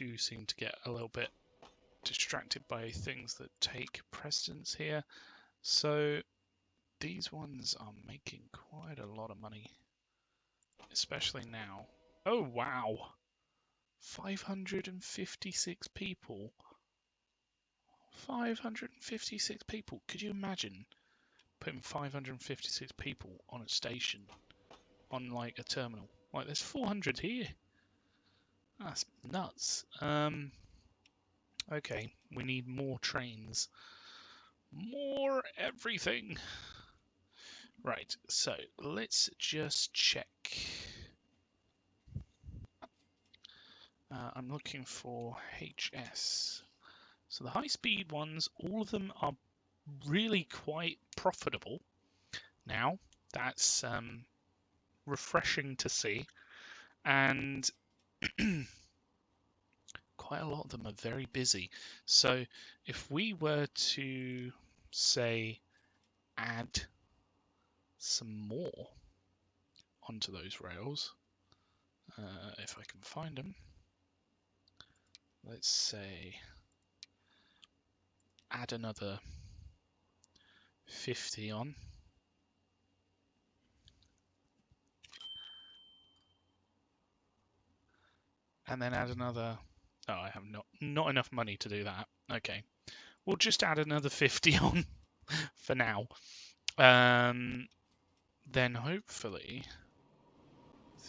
do seem to get a little bit distracted by things that take precedence here. So these ones are making quite a lot of money, especially now. Oh, wow. 556 people. 556 people. Could you imagine putting 556 people on a station, on like a terminal? Like, there's 400 here. That's nuts. Okay, we need more trains. More everything. Right, so let's just check. I'm looking for HS. So the high-speed ones, all of them are really quite profitable. Now, that's refreshing to see. And quite a lot of them are very busy. So if we were to, say, add some more onto those rails, if I can find them, let's say add another 50 on. And then add another... Oh, I have not enough money to do that. Okay. We'll just add another 50 on for now. Then hopefully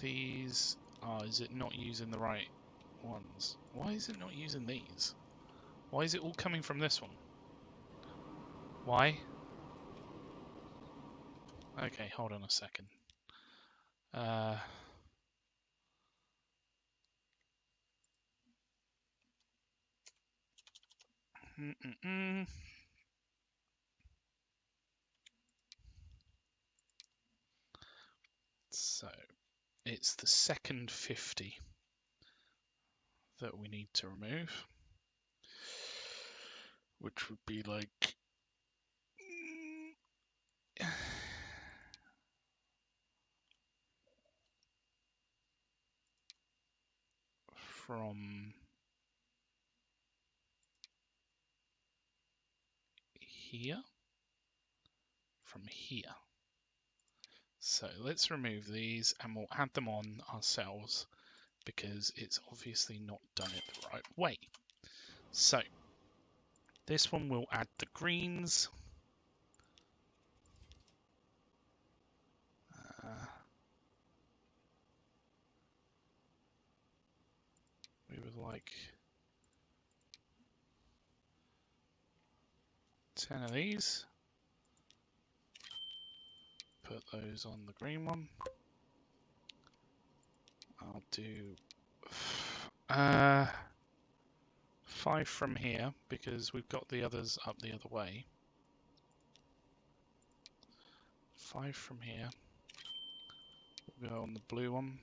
these... Oh, is it not using the right ones? Why is it not using these? Why is it all coming from this one? Why? Okay, hold on a second. So, it's the second 50 that we need to remove, which would be like... from here, from here. So let's remove these and we'll add them on ourselves because it's obviously not done it the right way. So this one will add the greens. We would like 10 of these. Put those on the green one. I'll do 5 from here because we've got the others up the other way. 5 from here. We'll go on the blue one.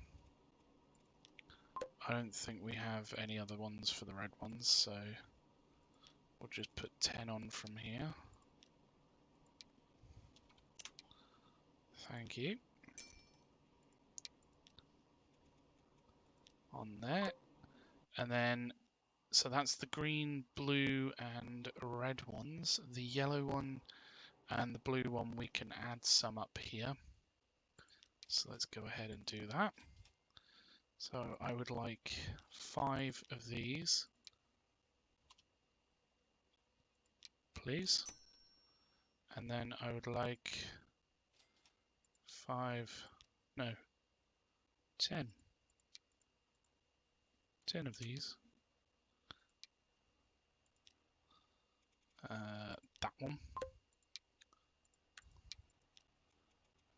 I don't think we have any other ones for the red ones, so we'll just put 10 on from here. Thank you. On there. And then, so that's the green, blue, and red ones. The yellow one and the blue one, we can add some up here. So let's go ahead and do that. So I would like 5 of these, please. And then I would like 10 of these. That one.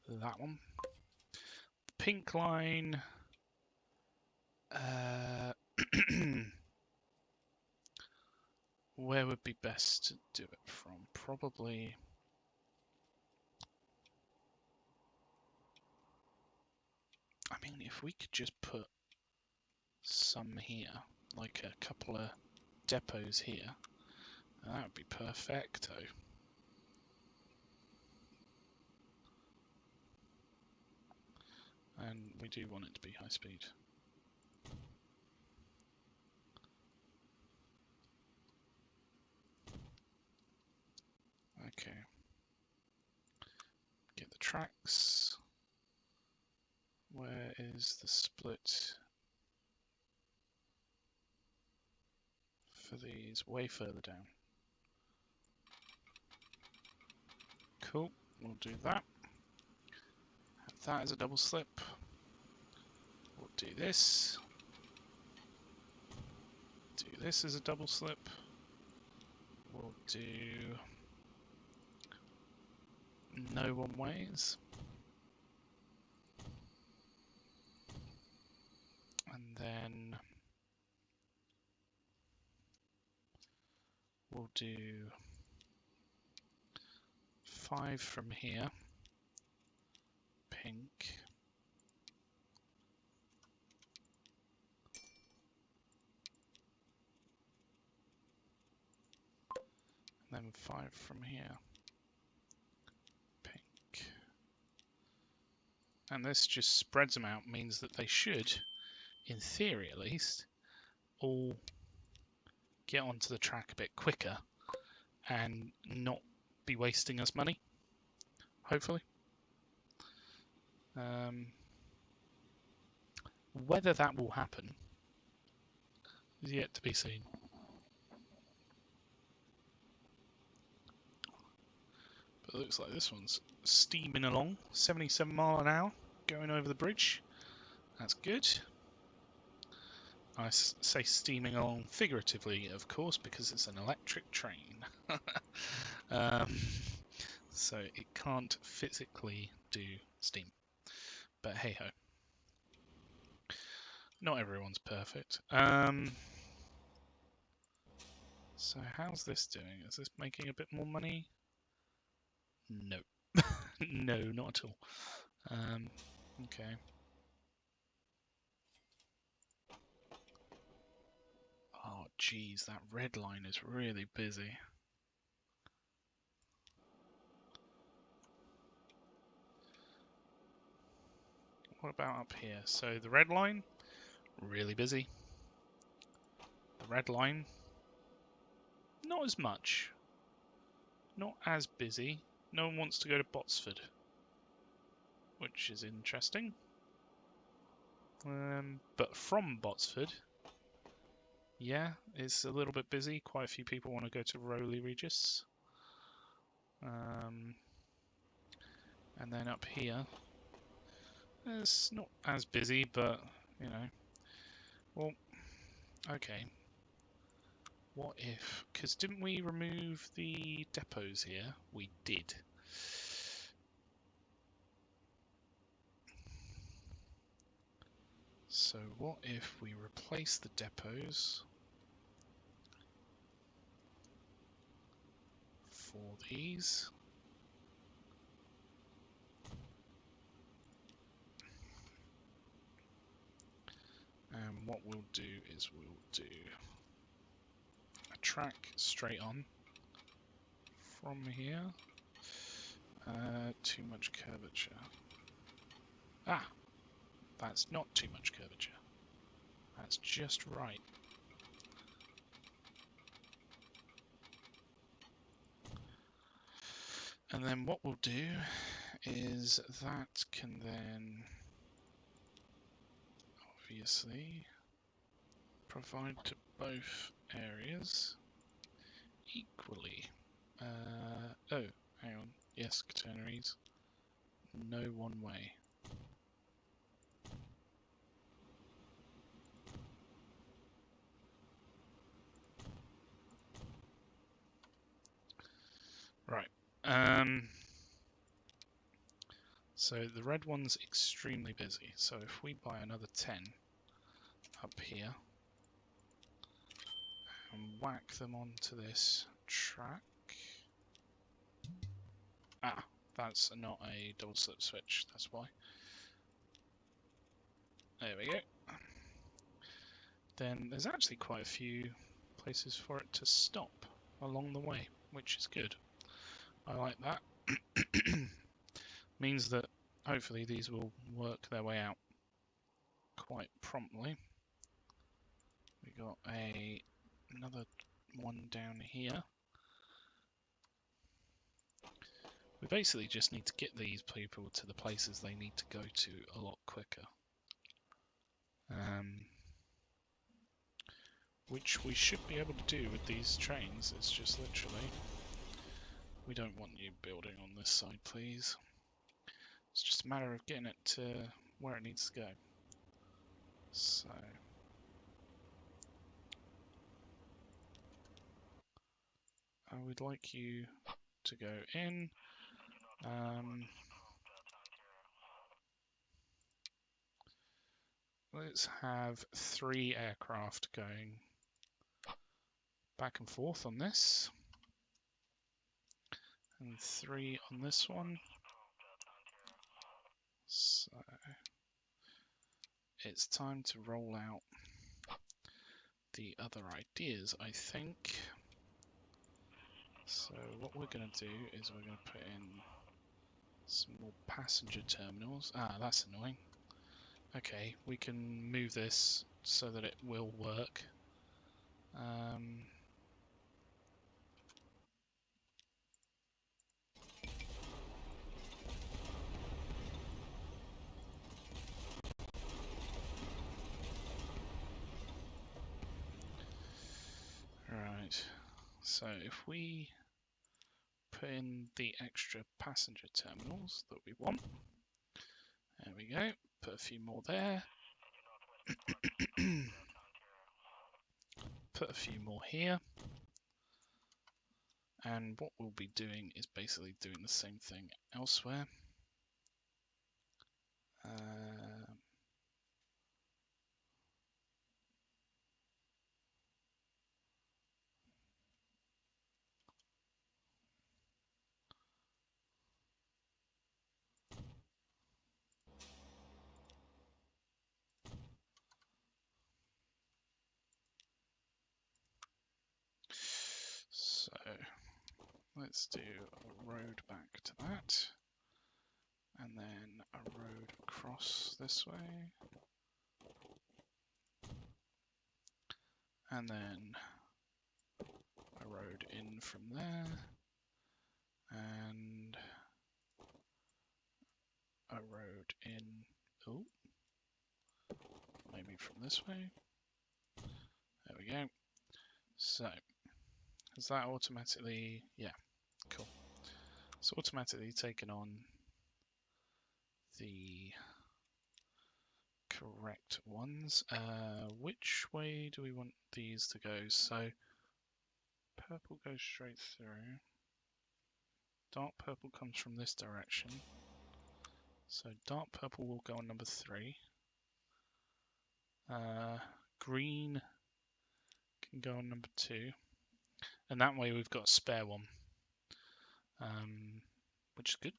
That one. The pink line. Where would be best to do it from? Probably... I mean, if we could just put some here, like a couple of depots here, that would be perfecto. And we do want it to be high speed. Okay. Get the tracks. Where is the split for these? Way further down. Cool, we'll do that. Have that as a double slip. We'll do this. Do this as a double slip. We'll do no one ways. And then we'll do 5 from here. Pink. And then 5 from here. Pink. And this just spreads them out, means that they should, in theory at least, all get onto the track a bit quicker and not be wasting us money, hopefully. Whether that will happen is yet to be seen. But it looks like this one's steaming along, 77 miles an hour, going over the bridge. That's good. I say steaming along figuratively, of course, because it's an electric train. So it can't physically do steam. But hey ho. Not everyone's perfect. So how's this doing? Is this making a bit more money? No. No, not at all. Okay. Oh, geez, that red line is really busy. What about up here? So the red line, really busy. The red line, not as much. Not as busy. No one wants to go to Botsford, which is interesting. But from Botsford, yeah, it's a little bit busy. Quite a few people want to go to Rowley Regis. And then up here, it's not as busy, but, you know. Well, okay. What if... Because didn't we remove the depots here? We did. So what if we replace the depots for these? And what we'll do is we'll do a track straight on from here. Too much curvature. Ah! That's not too much curvature. That's just right. And then what we'll do is that can then obviously provide to both areas equally. Oh, hang on. Yes, catenaries. No one way. Right. So the red one's extremely busy. So if we buy another 10 up here and whack them onto this track. Ah, that's not a double slip switch, that's why. There we go. Then there's actually quite a few places for it to stop along the way, which is good. I like that. Means that hopefully these will work their way out quite promptly. We got another one down here. We basically just need to get these people to the places they need to go to a lot quicker. Which we should be able to do with these trains. It's just literally, we don't want you building on this side, please. It's just a matter of getting it to where it needs to go. So I would like you to go in. Let's have 3 aircraft going back and forth on this, and 3 on this one. So it's time to roll out the other ideas, I think. So what we're going to do is we're going to put in some more passenger terminals. Ah, that's annoying. Okay, we can move this so that it will work. Right, so if we put in the extra passenger terminals that we want, there we go, put a few more there, put a few more here, and what we'll be doing is basically doing the same thing elsewhere. So let's do a road back to that, and then a road across this way, and then a road in from there, and a road in, oh, maybe from this way. There we go. So, has that automatically, yeah, cool. It's automatically taken on the correct ones. Which way do we want these to go? So, purple goes straight through. Dark purple comes from this direction. So dark purple will go on number 3. Green can go on number 2. And that way we've got a spare one. Which is good.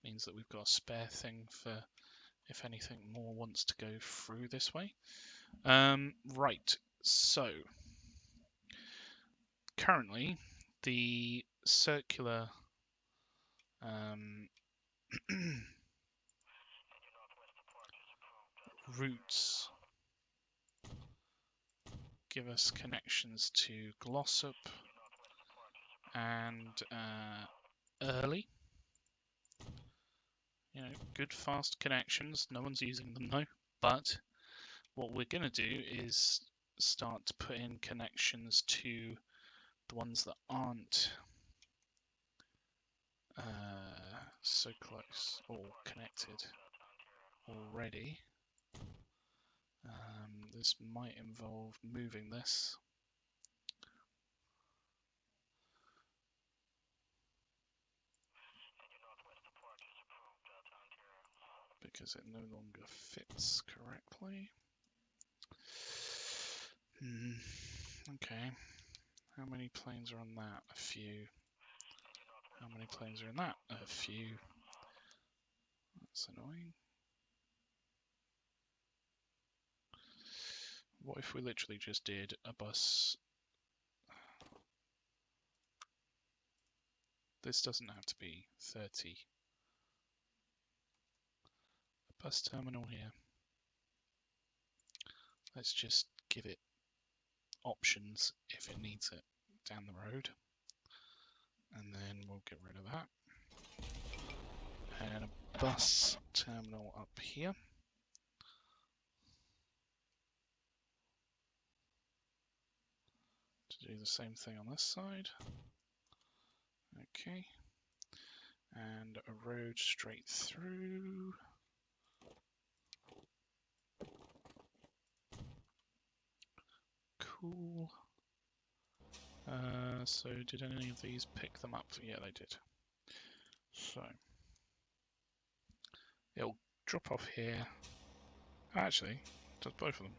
Means that we've got a spare thing for if anything more wants to go through this way. Right, so currently the circular routes give us connections to Glossop and Early. You know, good fast connections. No one's using them though. But what we're going to do is start to put in connections to the ones that aren't so close or connected already. This might involve moving this. Because it no longer fits correctly. Okay. How many planes are on that? A few. How many planes are in that? A few. That's annoying. What if we literally just did a bus? This doesn't have to be 30. A bus terminal here. Let's just give it options if it needs it down the road. And then we'll get rid of that. and a bus terminal up here. To do the same thing on this side. Okay. And a road straight through. Cool. So did any of these pick them up? Yeah, they did. So it'll drop off here. Actually, it does both of them.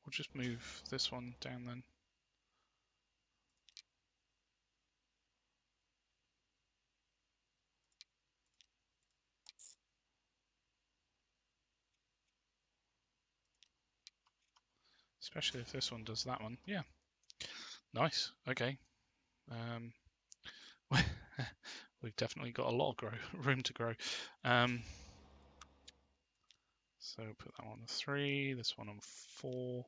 We'll just move this one down then. Especially if this one does that one. Yeah. Nice. Okay. We've definitely got a lot of room to grow. So put that one on 3, this one on 4,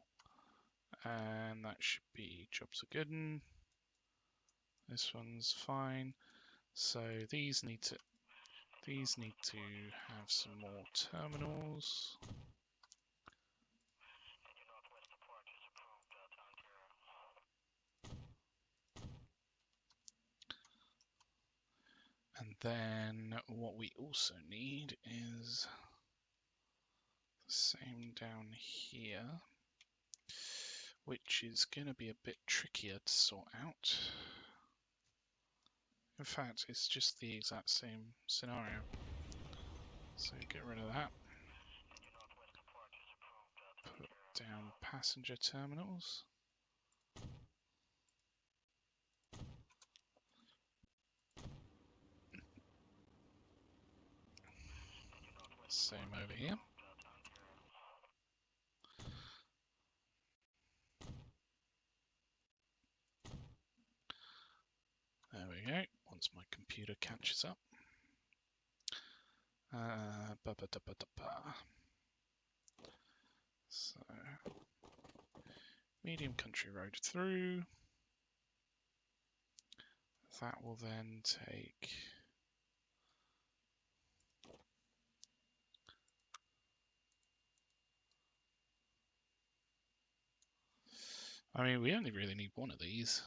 and that should be jobs are good. This one's fine. So these need to have some more terminals. And then what we also need is the same down here, which is going to be a bit trickier to sort out. In fact, it's just the exact same scenario. So get rid of that. Put down passenger terminals. Same over here. There we go, once my computer catches up. So, medium country road through. That will then take... I mean, we only really need one of these.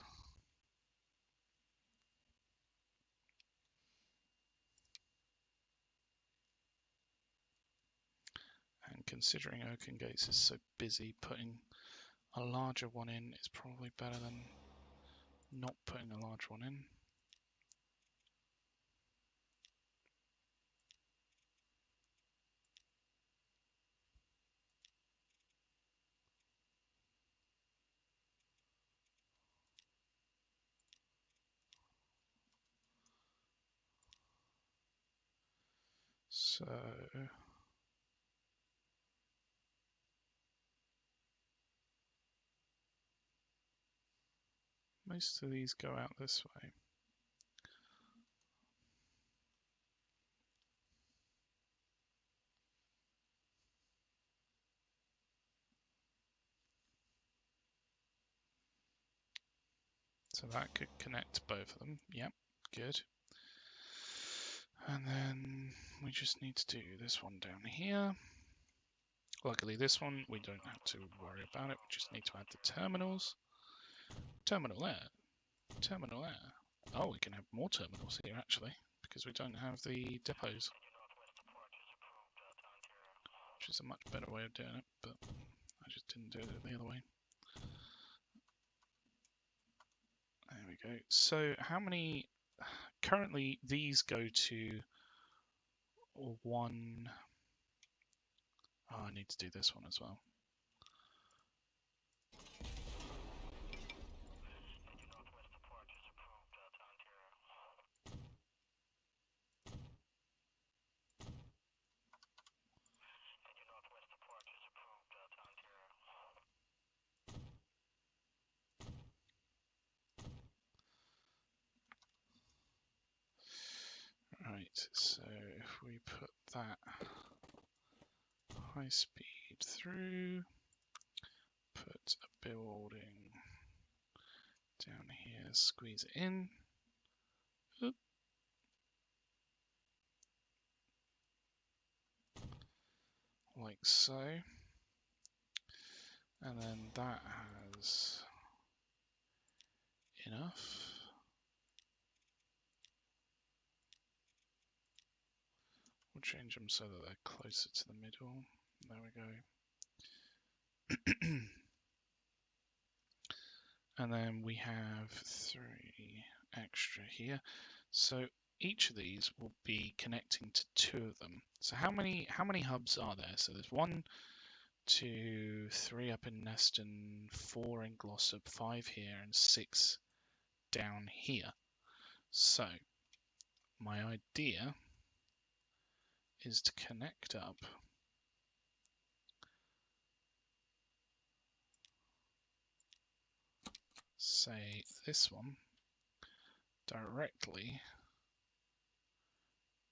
And considering Oaken Gates is so busy, putting a larger one in is probably better than not putting a large one in. So most of these go out this way. So that could connect both of them. Yep, good. And then we just need to do this one down here. Luckily this one we don't have to worry about it, we just need to add the terminals. Terminal there, terminal there. Oh, we can have more terminals here actually, because we don't have the depots. Which is a much better way of doing it, but I just didn't do it the other way. There we go. So how many, currently these go to 1, oh, I need to do this one as well. Right, so if we put that high speed through, put a building down here, squeeze it in, like so. And then that has enough. We'll change them so that they're closer to the middle. There we go. And then we have 3 extra here. So each of these will be connecting to 2 of them. So how many hubs are there? So there's 1, 2, 3 up in Neston, 4 in Glossop, 5 here, and 6 down here. So my idea is to connect up say this one directly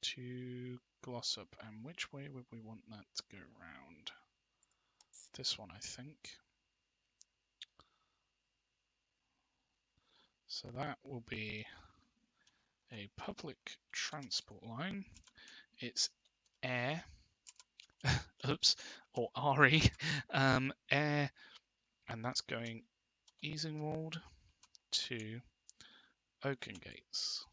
to Glossop. And which way would we want that to go round? This one, I think. So that will be a public transport line. It's air, oops, or RE, air, and that's going Easingwold to Oakengates.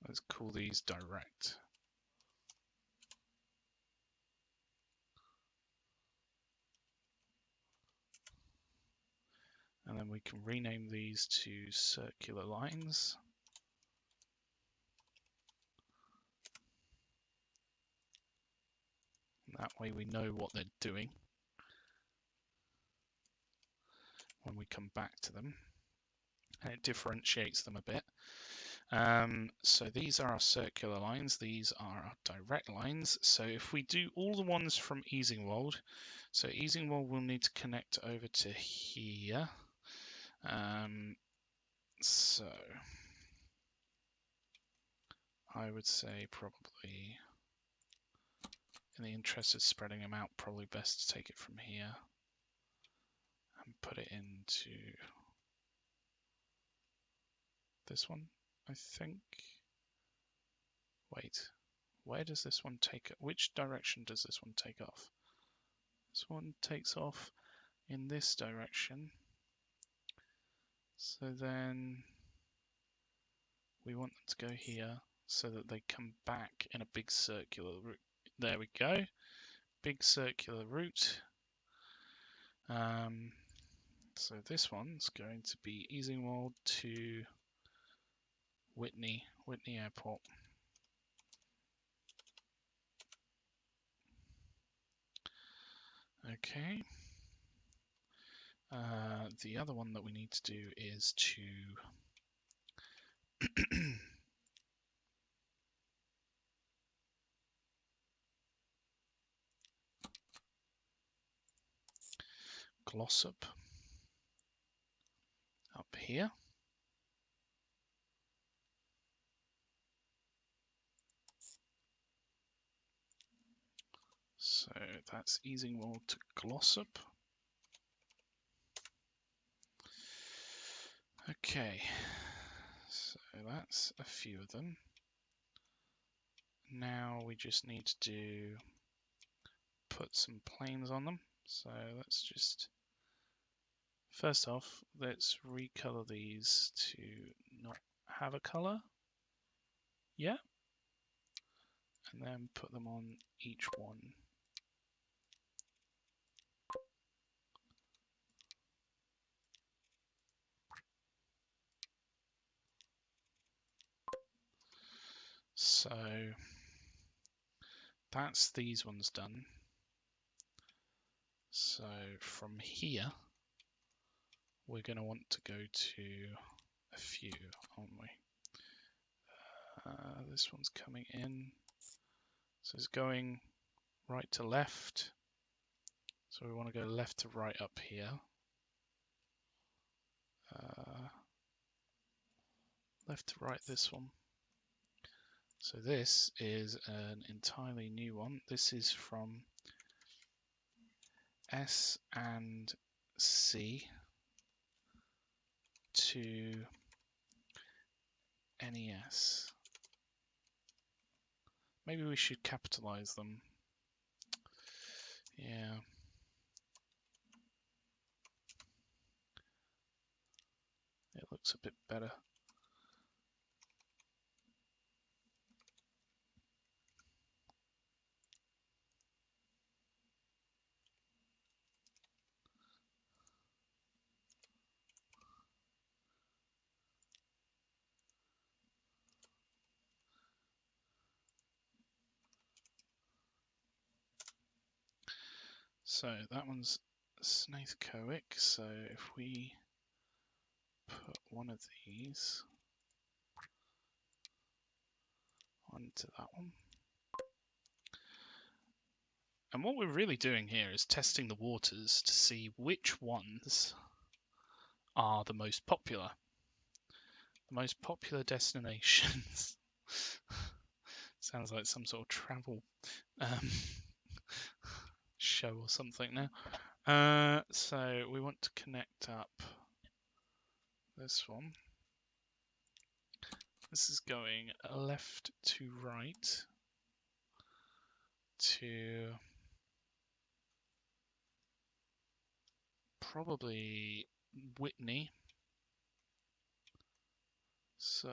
Let's call these direct. And then we can rename these to circular lines. That way we know what they're doing when we come back to them. And it differentiates them a bit. So these are our circular lines, these are our direct lines. So if we do all the ones from Easingwold, so Easingwold will need to connect over to here. So I would say probably, in the interest of spreading them out, probably best to take it from here and put it into this one, I think. Wait, where does this one take it? Which direction does this one take off? This one takes off in this direction. So then we want them to go here so that they come back in a big circular route. There we go. Big circular route. So this one's going to be Easingwold to Whitney Airport. Okay. The other one that we need to do is to Glossop up here. So that's Easingwold to Glossop. Okay, so that's a few of them. Now we just need to put some planes on them. So let's just, first off, let's recolor these to not have a color. Yeah. And then put them on each one. So that's these ones done. So from here, we're going to want to go to a few, aren't we? This one's coming in. So it's going right to left. So we want to go left to right up here. Left to right this one. So this is an entirely new one. This is from S and C to NES. Maybe we should capitalize them. Yeah. It looks a bit better. So that one's Snaithcoic, so if we put one of these onto that one. And what we're really doing here is testing the waters to see which ones are the most popular. The most popular destinations. Sounds like some sort of travel show or something now. So we want to connect up this one. This is going left to right to probably Whitney. So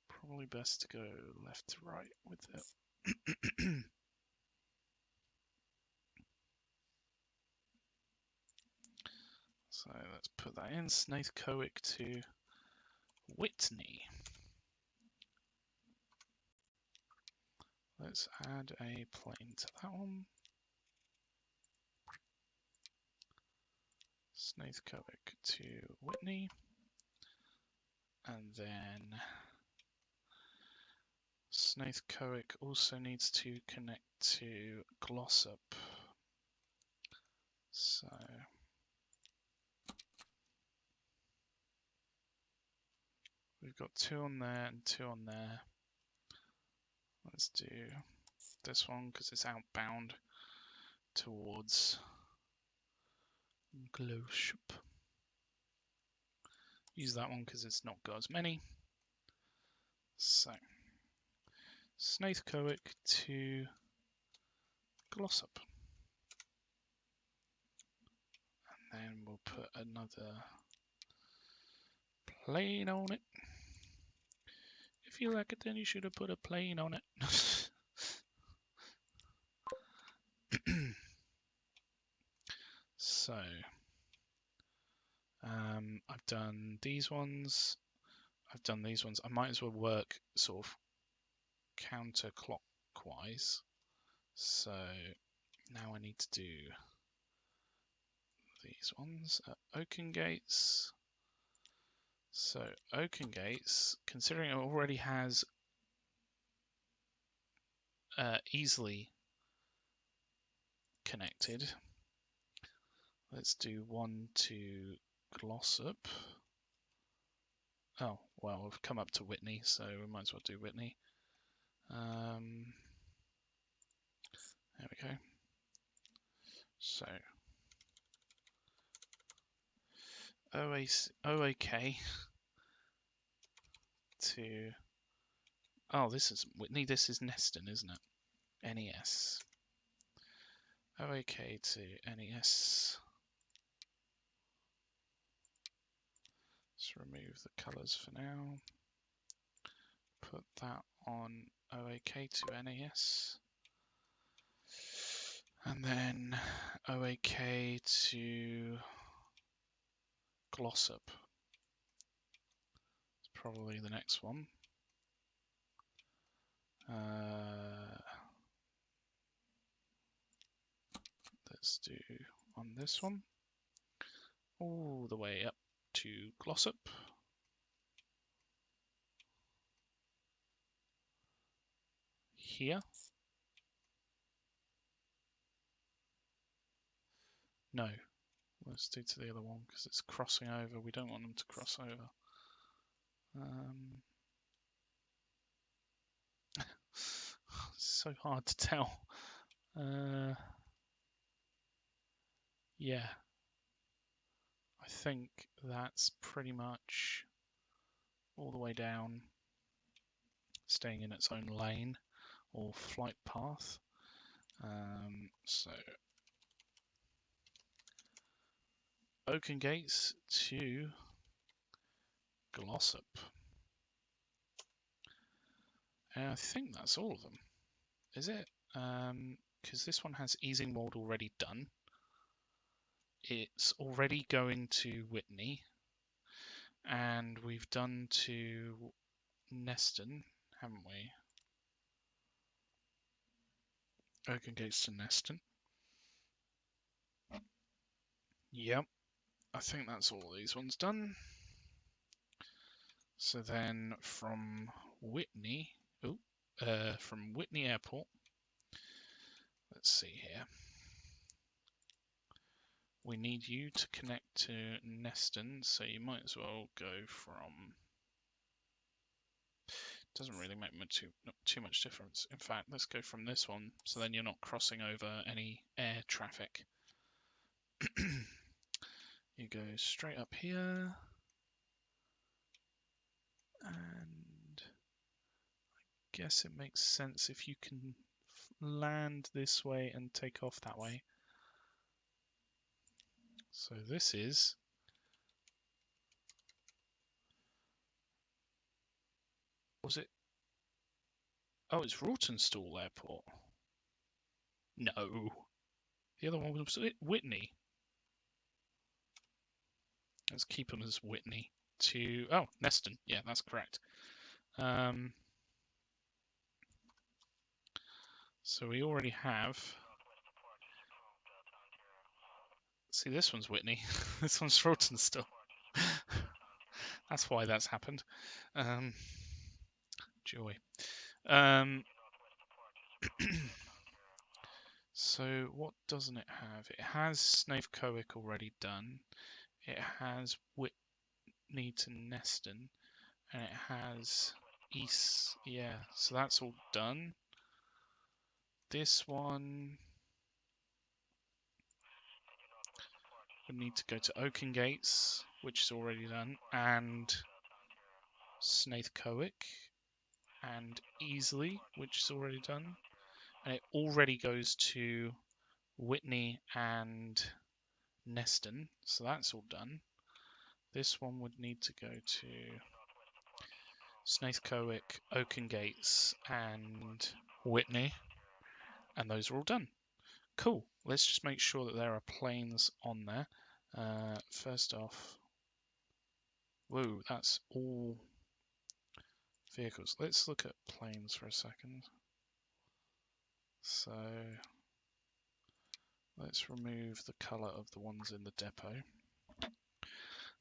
probably best to go left to right with it. So let's put that in, Snaithcoic to Whitney. Let's add a plane to that one. Snaithcoic to Whitney. And then Snaithcoic also needs to connect to Glossop. So we've got 2 on there and 2 on there. Let's do this one because it's outbound towards Glossop. Use that one because it's not got as many. So Snaithcoic to Glossop. And then we'll put another plane on it. If you like it, then you should have put a plane on it. So I've done these ones. I've done these ones. I might as well work sort of counterclockwise. So now I need to do these ones at Oaken Gates. So Oaken Gates, considering it already has easily connected, let's do one to Glossop. Oh, well, we've come up to Whitney, so we might as well do Whitney. There we go. So OAK to, oh, this is Whitney, this is Neston, isn't it? NES. OAK to NES. Let's remove the colours for now. Put that on OAK to NES. And then OAK to Glossop. It's probably the next one. Let's do on this one. All the way up to Glossop. Here. No. Let's do to the other one because it's crossing over. We don't want them to cross over. So hard to tell. Yeah. I I think that's pretty much all the way down, staying in its own lane or flight path. So Oaken Gates to Glossop. And I think that's all of them. Is it? Because this one has Easingwold already done. It's already going to Whitney. And we've done to Neston, haven't we? Oaken Gates to Neston. Yep. I think that's all these ones done. So then from Whitney, from Whitney Airport, let's see here. We need you to connect to Neston, so you might as well go from. Doesn't really make not too much difference. In fact, let's go from this one, so then you're not crossing over any air traffic. You go straight up here, and I guess it makes sense if you can land this way and take off that way. So this is was it? Oh, it's Rawtenstall Airport. No, the other one was Whitney. Let's keep them as Whitney to Neston. Yeah, that's correct. So we already have. See, this one's Whitney. This one's Rawtenstall. That's why that's happened. Joy. So what doesn't it have? It has Snavecoick already done. It has Whitney to Neston, and it has East. Yeah, so that's all done. This one would need to go to Oaken Gates, which is already done, and Snavecoick, and Easley, which is already done. And it already goes to Whitney and Neston, so that's all done. This one would need to go to Snaithcoick, Oaken Gates, and Whitney, and those are all done. Cool. Let's just make sure that there are planes on there. First off, whoa, that's all vehicles. Let's look at planes for a second. So let's remove the colour of the ones in the depot.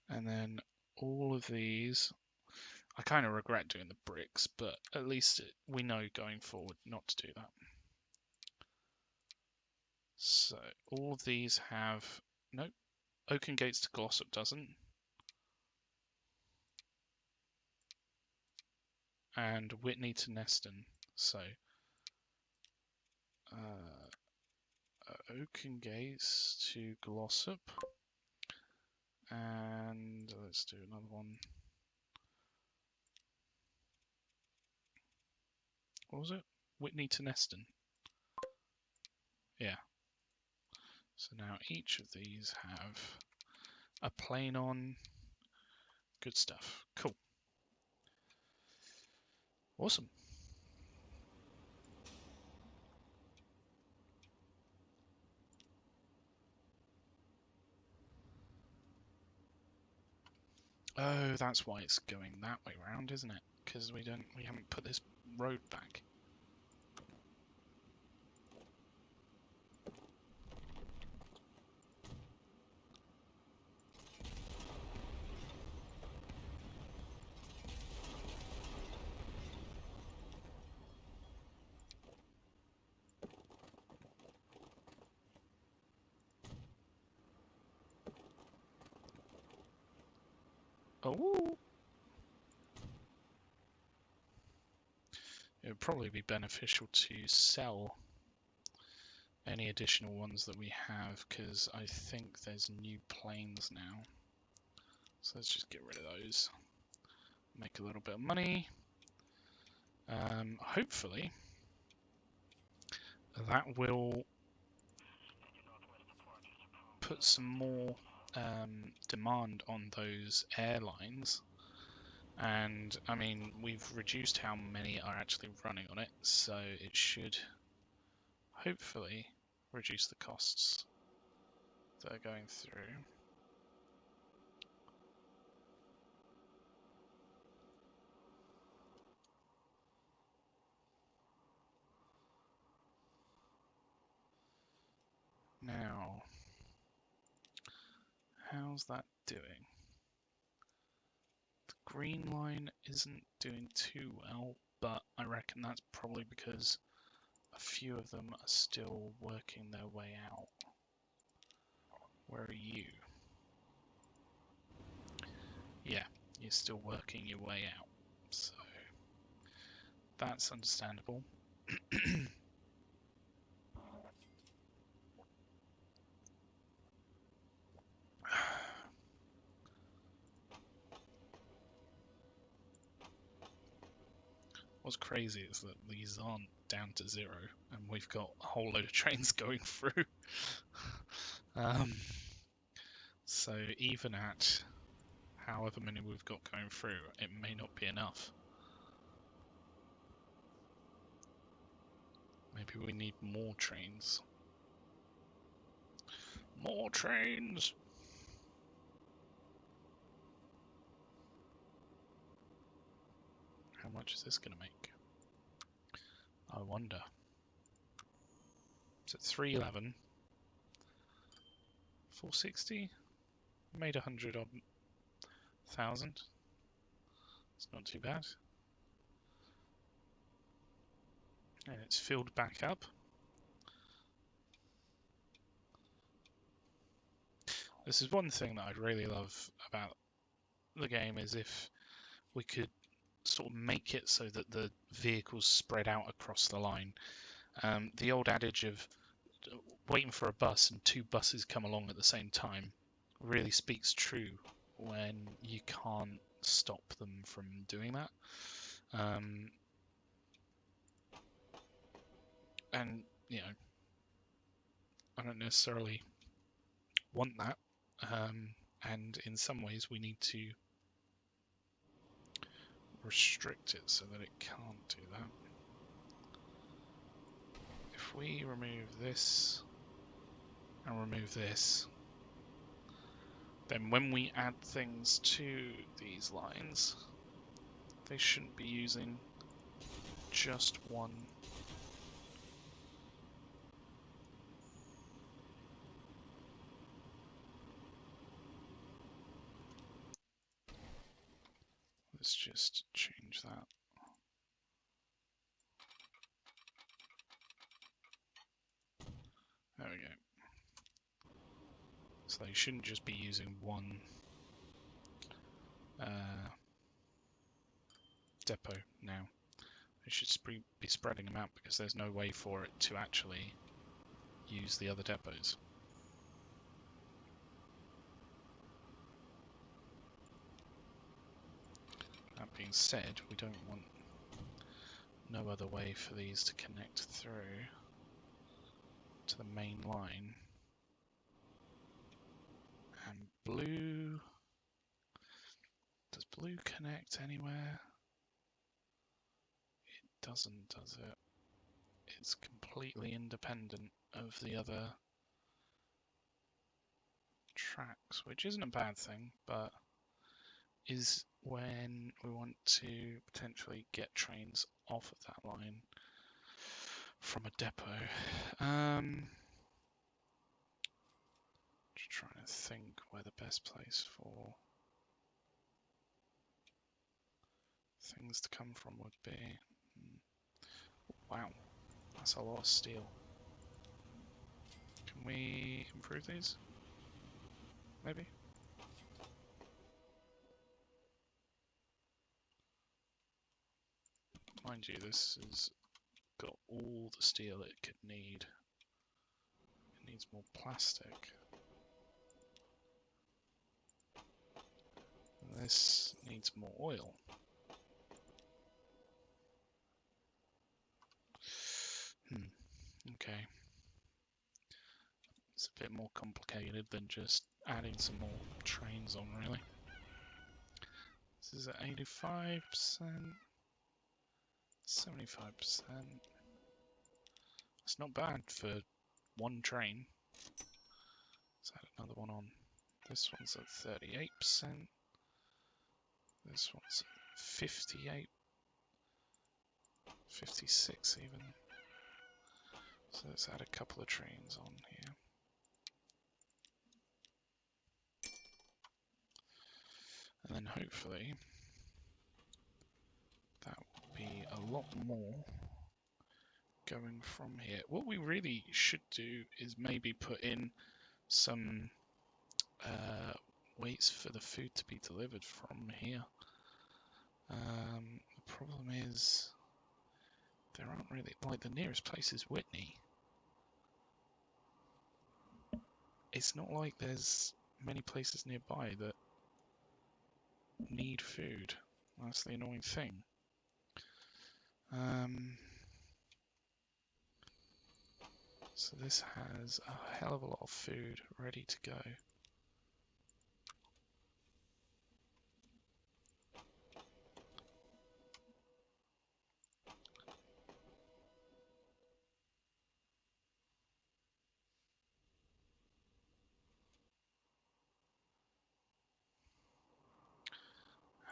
And then all of these, I kind of regret doing the bricks, but at least we know going forward not to do that. So all of these have, nope, Oaken Gates to Glossop doesn't. And Whitney to Neston. So Oaken Gates to Glossop. And let's do another one. What was it? Whitney to Neston. Yeah. So now each of these have a plane on. Good stuff. Cool. Awesome. Oh, that's why it's going that way round, isn't it? Because we haven't put this road back. Oh. It would probably be beneficial to sell any additional ones that we have, because I think there's new planes now. So let's just get rid of those. Make a little bit of money. Hopefully that will put some more demand on those airlines. And I mean, we've reduced how many are actually running on it, so it should hopefully reduce the costs that are going through. Now, how's that doing? The green line isn't doing too well, but I reckon that's probably because a few of them are still working their way out. Where are you? Yeah, you're still working your way out, so that's understandable. What's crazy is that these aren't down to 0, and we've got a whole load of trains going through. So even at however many we've got going through, it may not be enough. Maybe we need more trains. More trains! How much is this going to make? I wonder. Is it 311? 460? Made 100 odd thousand. It's not too bad. And it's filled back up. This is one thing that I'd really love about the game, is if we could sort of make it so that the vehicles spread out across the line. The old adage of waiting for a bus and 2 buses come along at the same time really speaks true when you can't stop them from doing that. And, you know, I don't necessarily want that. And in some ways we need to restrict it so that it can't do that. If we remove this and remove this, then when we add things to these lines, they shouldn't be using just one. Let's just change that. There we go. So they shouldn't just be using one depot now. They should be spreading them out, because there's no way for it to actually use the other depots. That being said, we don't want no other way for these to connect through to the main line. And blue, does blue connect anywhere? It doesn't, does it? It's completely independent of the other tracks, which isn't a bad thing, but is when we want to potentially get trains off of that line from a depot. Just trying to think where the best place for things to come from would be. Wow, that's a lot of steel. Can we improve these? Maybe? Mind you, this has got all the steel it could need. It needs more plastic. This needs more oil. Okay. It's a bit more complicated than just adding some more trains on, really. This is at 85%, 75%. It's not bad for one train. Let's add another one on. This one's at 38%. This one's at 58, 56 even. So let's add a couple of trains on here. And then hopefully that will be a lot more going from here. What we really should do is maybe put in some waits for the food to be delivered from here. The problem is there aren't really, like, the nearest place is Whitney. It's not like there's many places nearby that need food. That's the annoying thing. So this has a hell of a lot of food ready to go.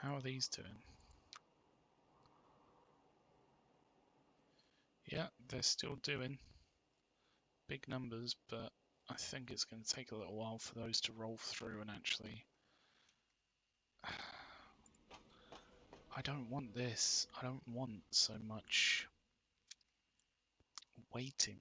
How are these doing? Yeah, they're still doing big numbers, but I think it's going to take a little while for those to roll through and actually... I don't want this. I don't want so much waiting.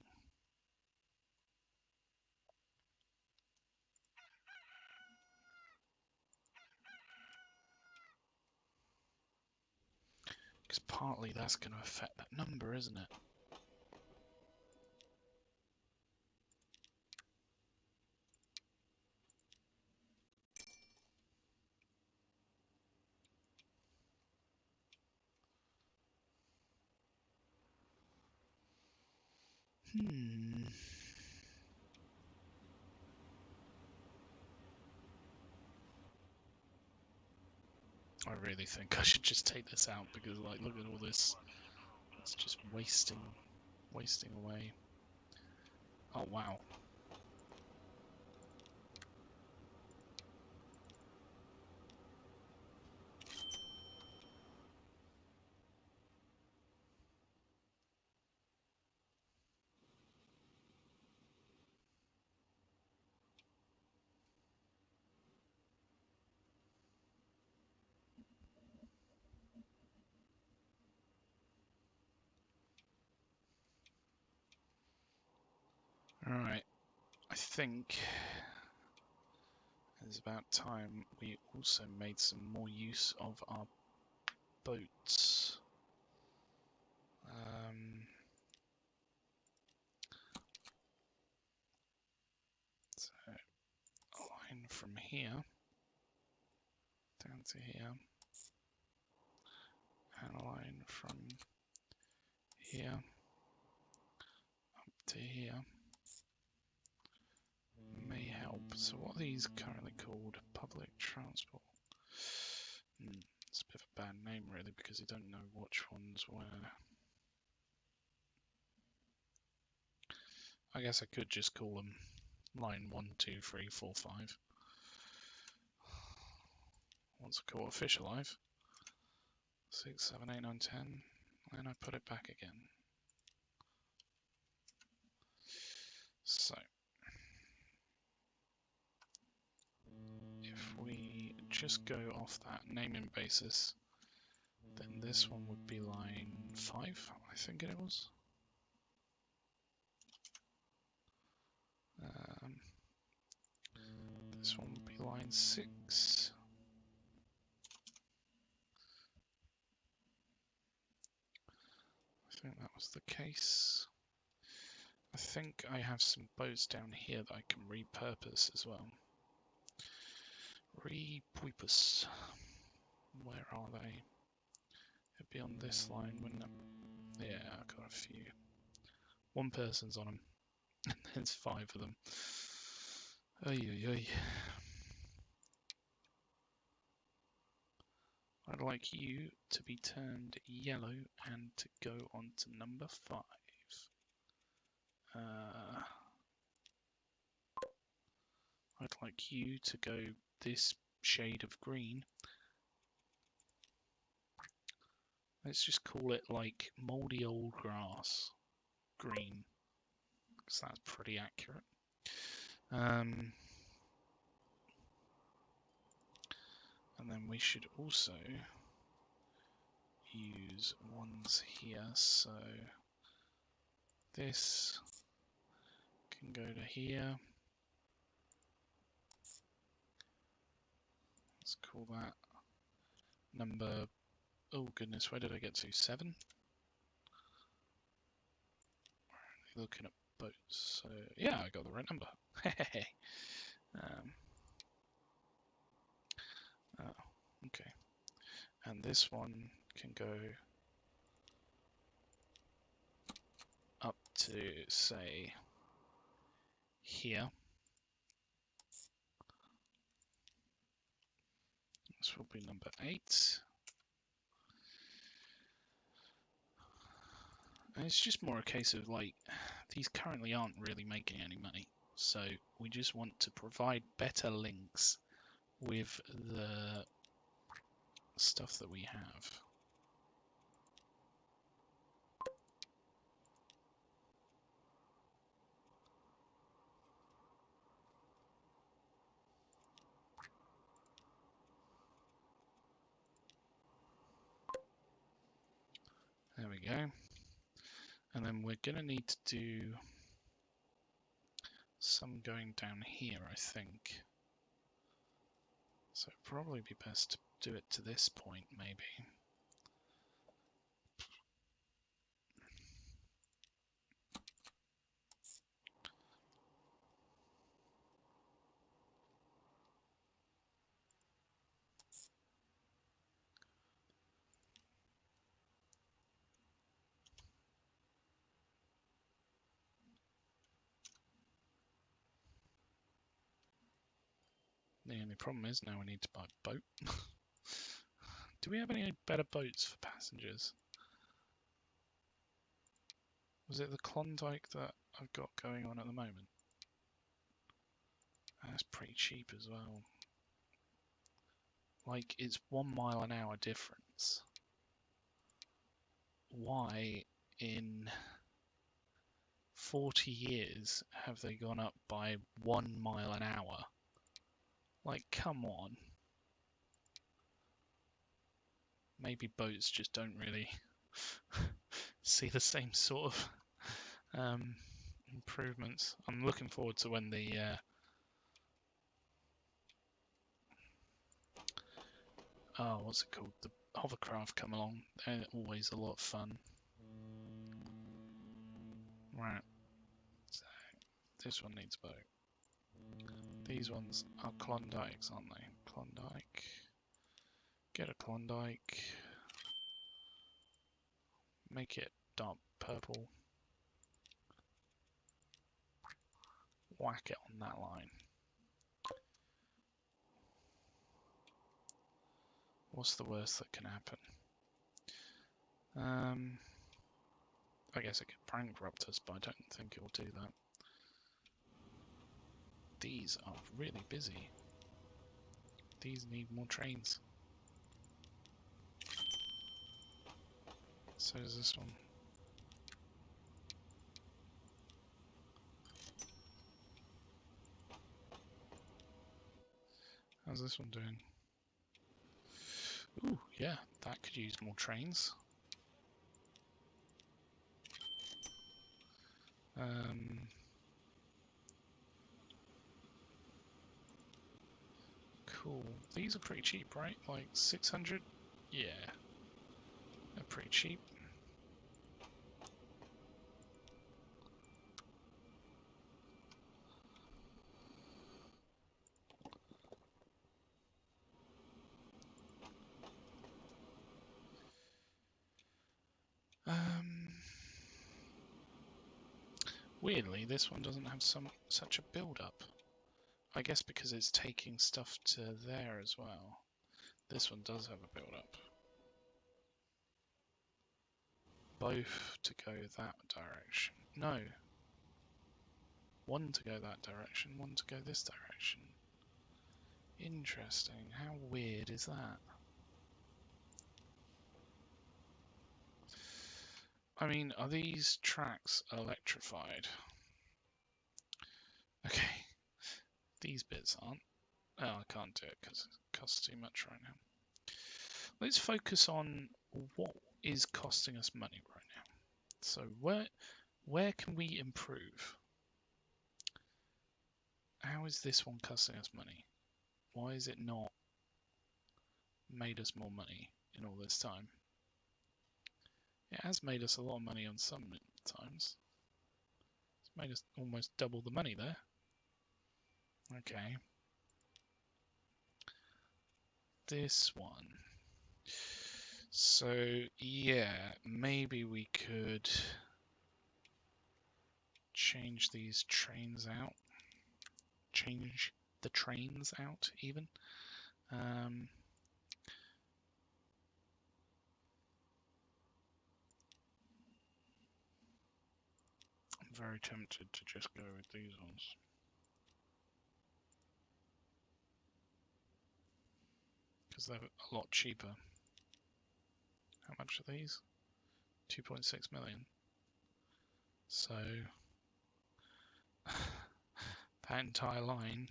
Because partly that's going to affect that number, isn't it? I really think I should just take this out because, like, look at all this. It's just wasting away. Oh, wow. Alright, I think it's about time we also made some more use of our boats. So, a line from here down to here, and a line from here up to here may help. So what are these currently called? Public transport. It's a bit of a bad name really because you don't know which ones were. I guess I could just call them line 1, 2, 3, 4, 5. What's it called? Fish alive. 6, 7, 8, 9, 10. And I put it back again. So if we just go off that naming basis, then this one would be line 5, I think it was. This one would be line 6. I think that was the case. I think I have some boats down here that I can repurpose as well. Repurpose. Where are they? It'd be on this line, wouldn't it? Yeah, I've got a few. One person's on them. And there's 5 of them. Oy, oy, oy. I'd like you to be turned yellow and to go on to number 5. I'd like you to go this shade of green. Let's just call it like moldy old grass green, because that's pretty accurate. And then we should also use ones here, so this can go to here. Let's call that number, oh goodness, where did I get to? 7? Looking at boats, so yeah, I got the right number. Oh, okay. And this one can go up to, say, here. This will be number 8. And it's just more a case of like, these currently aren't really making any money. So we just want to provide better links with the stuff that we have. There we go. And then we're going to need to do some going down here, I think. So it'd probably be best to do it to this point, maybe. The only problem is now we need to buy a boat. Do we have any better boats for passengers? Was it the Klondike that I've got going on at the moment? That's pretty cheap as well. Like, it's 1 mile an hour difference. Why in 40 years have they gone up by 1 mile an hour? Like, come on. Maybe boats just don't really see the same sort of improvements. I'm looking forward to when the what's it called? The hovercraft come along. They're always a lot of fun. Right. So this one needs a boat. These ones are Klondikes, aren't they? Klondike. Get a Klondike. Make it dark purple. Whack it on that line. What's the worst that can happen? I guess it could bankrupt us, but I don't think it will do that. These are really busy. These need more trains. So does this one. How's this one doing? Ooh, yeah, that could use more trains. Cool. These are pretty cheap, right? Like 600? Yeah. They're pretty cheap. Weirdly, this one doesn't have such a build-up. I guess because it's taking stuff to there as well. This one does have a build-up. Both to go that direction. No. One to go that direction, one to go this direction. Interesting. How weird is that? I mean, are these tracks electrified? Okay. These bits aren't. Oh, I can't do it because it costs too much right now. Let's focus on what is costing us money right now. So where can we improve? How is this one costing us money? Why is it not made us more money in all this time? It has made us a lot of money on some times. It's made us almost double the money there. Okay. This one. So, yeah, maybe we could change these trains out. Change the trains out, even. I'm very tempted to just go with these ones. Because they're a lot cheaper. How much are these? 2.6 million. So that entire line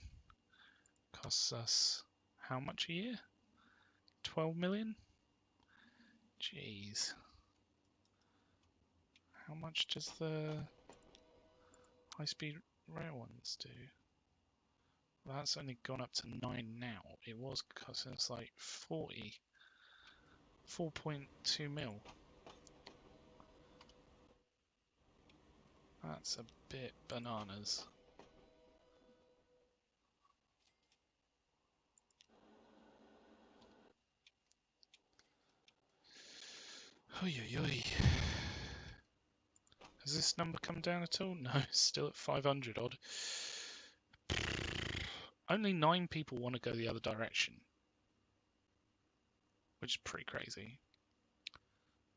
costs us how much a year? 12 million? Jeez. How much does the high-speed rail ones do? Well, that's only gone up to 9 now. It was costing us like 4.2 mil. That's a bit bananas. Oy, oy, oy. Has this number come down at all? No, it's still at 500 odd. Only 9 people want to go the other direction, which is pretty crazy.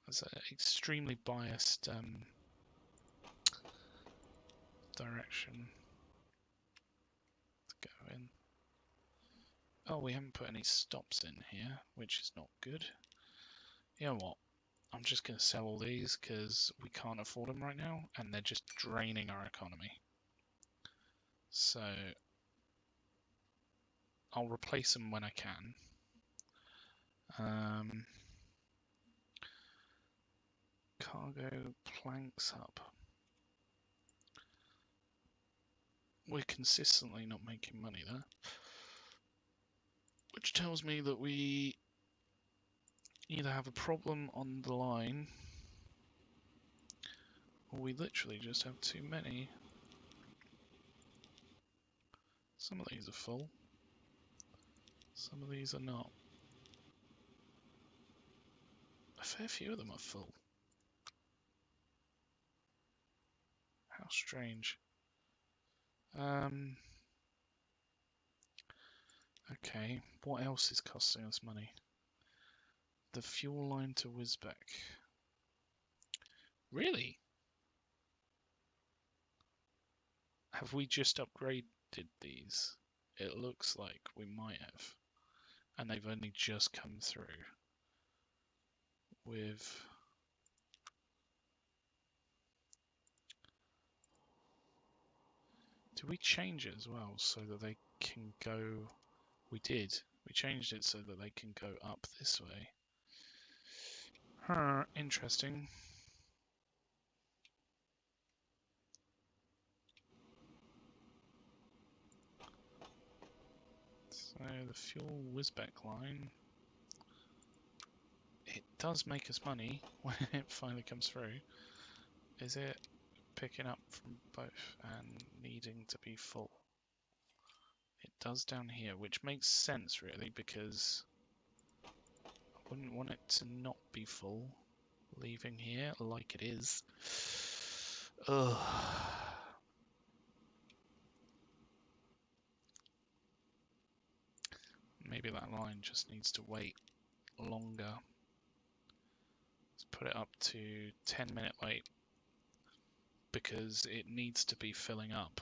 That's an extremely biased direction to go in. Oh, we haven't put any stops in here, which is not good. You know what? I'm just going to sell all these because we can't afford them right now, and they're just draining our economy. So I'll replace them when I can. Cargo planks up. We're consistently not making money there, which tells me that we either have a problem on the line or we literally just have too many. Some of these are full, some of these are not. A fair few of them are full. How strange. Okay, what else is costing us money? The fuel line to Wisbech. Really? Have we just upgraded these? It looks like we might have. And they've only just come through with... Did we change it as well so that they can go... We did. We changed it so that they can go up this way. Huh, interesting. So the fuel Wisbech line, it does make us money when it finally comes through. Is it picking up from both and needing to be full? It does down here, which makes sense really, because I wouldn't want it to not be full leaving here like it is. Ugh. Maybe that line just needs to wait longer. Let's put it up to 10-minute wait because it needs to be filling up.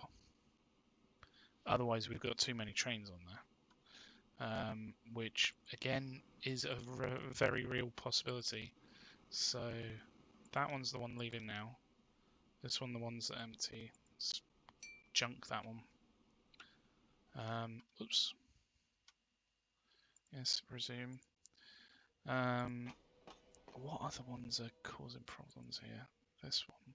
Otherwise, we've got too many trains on there, which again is a very real possibility. So that one's the one leaving now. This one, the ones that are empty. Let's junk that one. Oops. Yes, resume. What other ones are causing problems here? This one.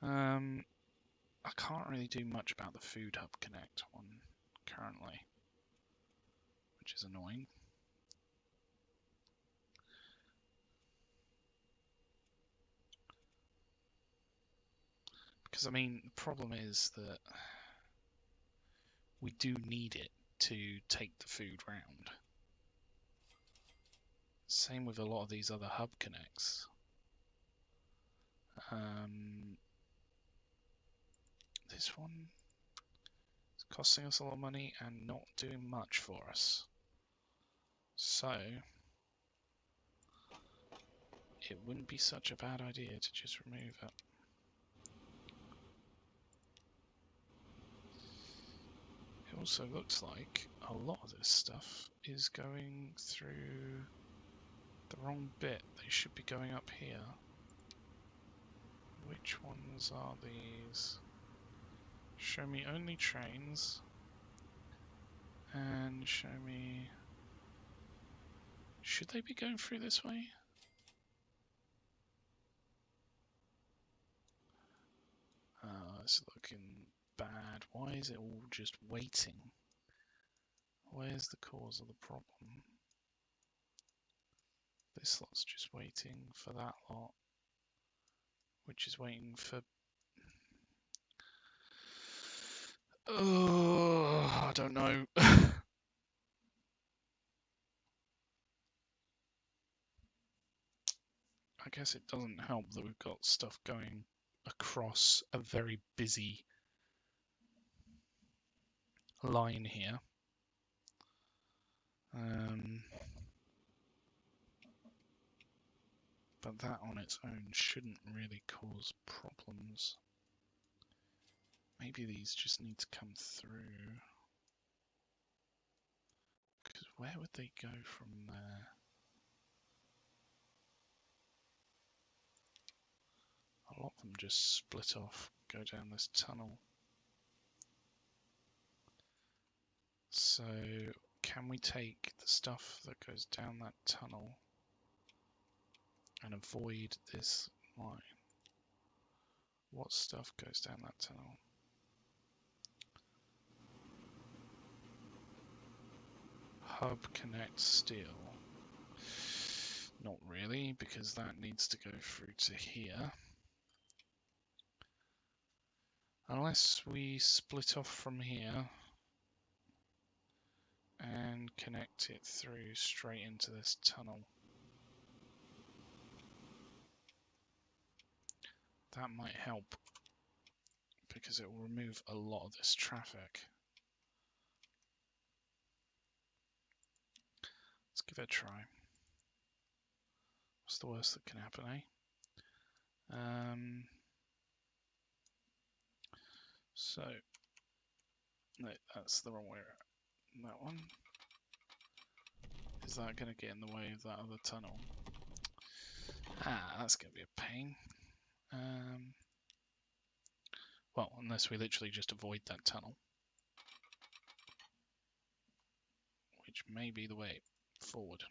I can't really do much about the Food Hub Connect one currently, which is annoying. Because, I mean, the problem is that we do need it to take the food round. Same with a lot of these other Hub Connects. This one is costing us a lot of money and not doing much for us. So, it wouldn't be such a bad idea to just remove it. It also looks like a lot of this stuff is going through the wrong bit. They should be going up here. Which ones are these? Show me only trains. And show me... Should they be going through this way? It's looking bad. Why is it all just waiting? Where's the cause of the problem? This lot's just waiting for that lot, which is waiting for... Oh, I don't know. I guess it doesn't help that we've got stuff going across a very busy line here. But that on its own shouldn't really cause problems. Maybe these just need to come through. Because where would they go from there? A lot of them just split off, go down this tunnel. So can we take the stuff that goes down that tunnel and avoid this line? What stuff goes down that tunnel? Hub Connect Steel. Not really, because that needs to go through to here. Unless we split off from here and connect it through straight into this tunnel. That might help, because it will remove a lot of this traffic. Let's give it a try. What's the worst that can happen, eh? So, no, that's the wrong way around. That one. Is that going to get in the way of that other tunnel? Ah, that's going to be a pain. Well, unless we literally just avoid that tunnel. Which may be the way forward.